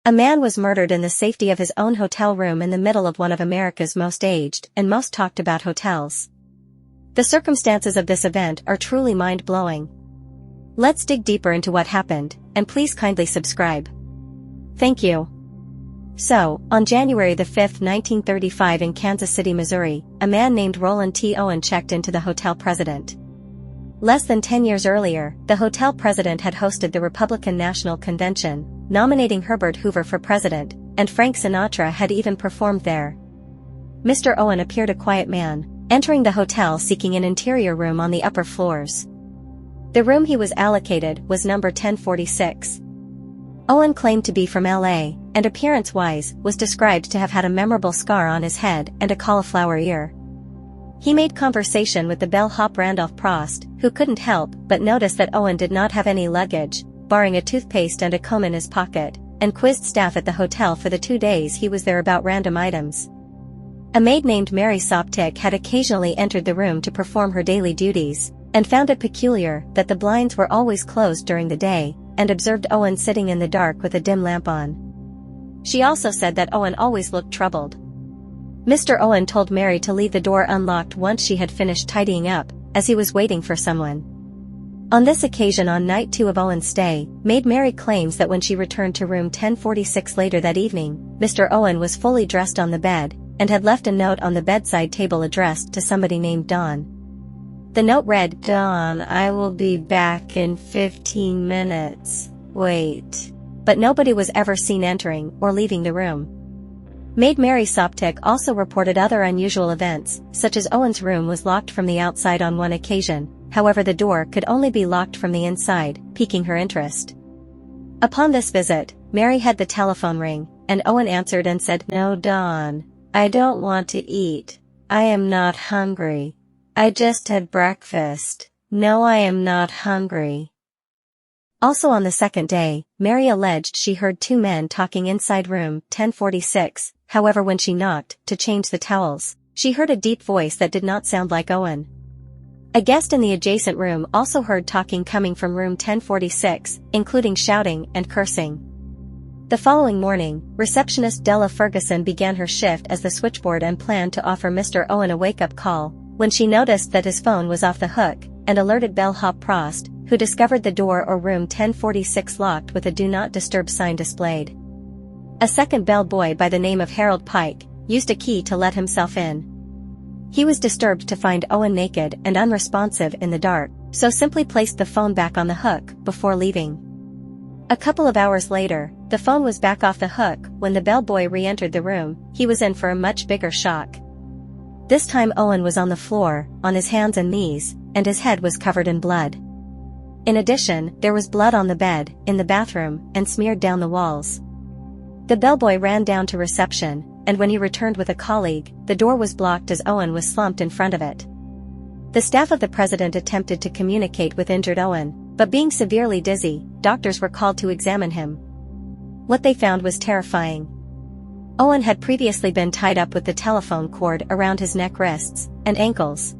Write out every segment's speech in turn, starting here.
A man was murdered in the safety of his own hotel room in the middle of one of America's most aged and most talked about hotels. The circumstances of this event are truly mind-blowing. Let's dig deeper into what happened, and please kindly subscribe. Thank you. So, on January 5, 1935 in Kansas City, Missouri, a man named Roland T. Owen checked into the hotel president. Less than 10 years earlier, the hotel president had hosted the Republican National Convention, nominating Herbert Hoover for president, and Frank Sinatra had even performed there. Mr. Owen appeared a quiet man, entering the hotel seeking an interior room on the upper floors. The room he was allocated was number 1046. Owen claimed to be from LA, and appearance-wise, was described to have had a memorable scar on his head and a cauliflower ear. He made conversation with the bellhop Randolph Prost, who couldn't help but notice that Owen did not have any luggage, barring a toothpaste and a comb in his pocket, and quizzed staff at the hotel for the 2 days he was there about random items. A maid named Mary Soptic had occasionally entered the room to perform her daily duties, and found it peculiar that the blinds were always closed during the day, and observed Owen sitting in the dark with a dim lamp on. She also said that Owen always looked troubled. Mr. Owen told Mary to leave the door unlocked once she had finished tidying up, as he was waiting for someone. On this occasion, on night 2 of Owen's stay, maid Mary claims that when she returned to room 1046 later that evening, Mr. Owen was fully dressed on the bed, and had left a note on the bedside table addressed to somebody named Dawn. The note read, "Dawn, I will be back in 15 minutes, wait." But nobody was ever seen entering or leaving the room. Maid Mary Soptic also reported other unusual events, such as Owen's room was locked from the outside on one occasion, however the door could only be locked from the inside, piquing her interest. Upon this visit, Mary had the telephone ring, and Owen answered and said, "No, Dawn, I don't want to eat. I am not hungry. I just had breakfast. No, I am not hungry." Also on the second day, Mary alleged she heard 2 men talking inside room 1046, however when she knocked to change the towels, she heard a deep voice that did not sound like Owen. A guest in the adjacent room also heard talking coming from room 1046, including shouting and cursing. The following morning, receptionist Della Ferguson began her shift as the switchboard and planned to offer Mr. Owen a wake-up call, when she noticed that his phone was off the hook, and alerted bellhop Prost, who discovered the door or room 1046 locked with a "Do Not Disturb" sign displayed. A second bellboy by the name of Harold Pike used a key to let himself in. He was disturbed to find Owen naked and unresponsive in the dark, so simply placed the phone back on the hook before leaving. A couple of hours later, the phone was back off the hook. When the bellboy re-entered the room, he was in for a much bigger shock. This time Owen was on the floor, on his hands and knees, and his head was covered in blood. In addition, there was blood on the bed, in the bathroom, and smeared down the walls. The bellboy ran down to reception, and when he returned with a colleague, the door was blocked as Owen was slumped in front of it. The staff of the president attempted to communicate with injured Owen, but being severely dizzy, doctors were called to examine him. What they found was terrifying. Owen had previously been tied up with the telephone cord around his neck, wrists, and ankles.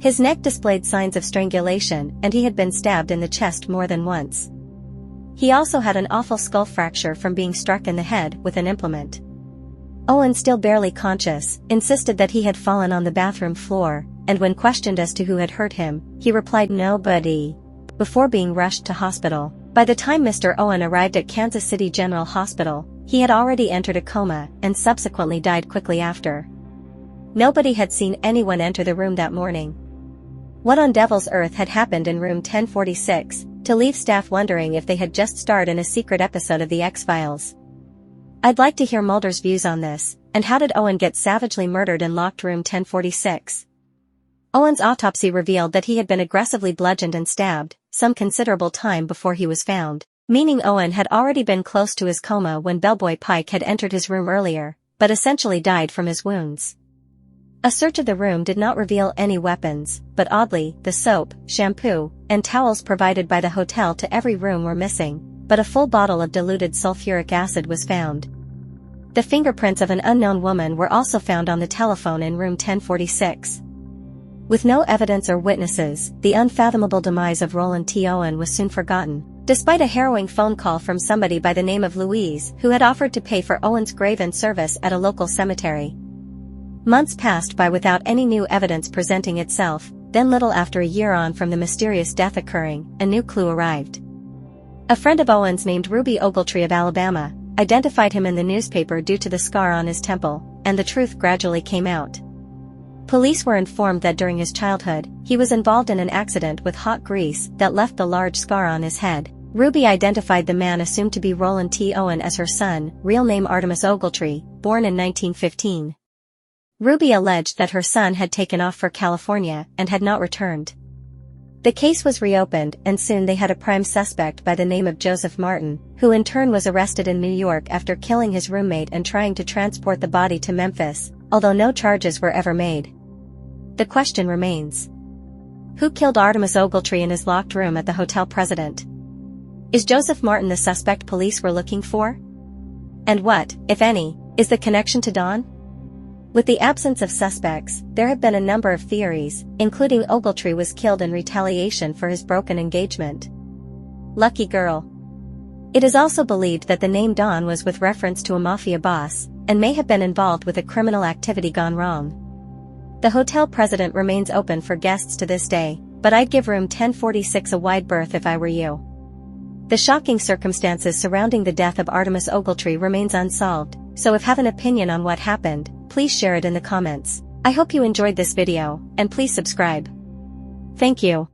His neck displayed signs of strangulation, and he had been stabbed in the chest more than once. He also had an awful skull fracture from being struck in the head with an implement. Owen, still barely conscious, insisted that he had fallen on the bathroom floor, and when questioned as to who had hurt him, he replied, "Nobody," before being rushed to hospital. By the time Mr. Owen arrived at Kansas City General Hospital, he had already entered a coma and subsequently died quickly after. Nobody had seen anyone enter the room that morning. What on devil's earth had happened in room 1046, to leave staff wondering if they had just starred in a secret episode of The X-Files? I'd like to hear Mulder's views on this, and how did Owen get savagely murdered in locked room 1046? Owen's autopsy revealed that he had been aggressively bludgeoned and stabbed, some considerable time before he was found, meaning Owen had already been close to his coma when bellboy Pike had entered his room earlier, but essentially died from his wounds. A search of the room did not reveal any weapons, but oddly, the soap, shampoo, and towels provided by the hotel to every room were missing, but a full bottle of diluted sulfuric acid was found. The fingerprints of an unknown woman were also found on the telephone in room 1046. With no evidence or witnesses, the unfathomable demise of Roland T. Owen was soon forgotten. Despite a harrowing phone call from somebody by the name of Louise who had offered to pay for Owen's grave and service at a local cemetery. Months passed by without any new evidence presenting itself, then little after a year on from the mysterious death occurring, a new clue arrived. A friend of Owen's named Ruby Ogletree of Alabama identified him in the newspaper due to the scar on his temple, and the truth gradually came out. Police were informed that during his childhood, he was involved in an accident with hot grease that left the large scar on his head. Ruby identified the man assumed to be Roland T. Owen as her son, real name Artemus Ogletree, born in 1915. Ruby alleged that her son had taken off for California and had not returned. The case was reopened, and soon they had a prime suspect by the name of Joseph Martin, who in turn was arrested in New York after killing his roommate and trying to transport the body to Memphis, although no charges were ever made. The question remains: who killed Artemus Ogletree in his locked room at the Hotel President? Is Joseph Martin the suspect police were looking for? And what, if any, is the connection to Dawn? With the absence of suspects, there have been a number of theories, including Ogletree was killed in retaliation for his broken engagement. Lucky girl. It is also believed that the name Dawn was with reference to a mafia boss, and may have been involved with a criminal activity gone wrong. The Hotel President remains open for guests to this day, but I'd give room 1046 a wide berth if I were you. The shocking circumstances surrounding the death of Artemus Ogletree remains unsolved, so if you have an opinion on what happened, please share it in the comments. I hope you enjoyed this video, and please subscribe. Thank you.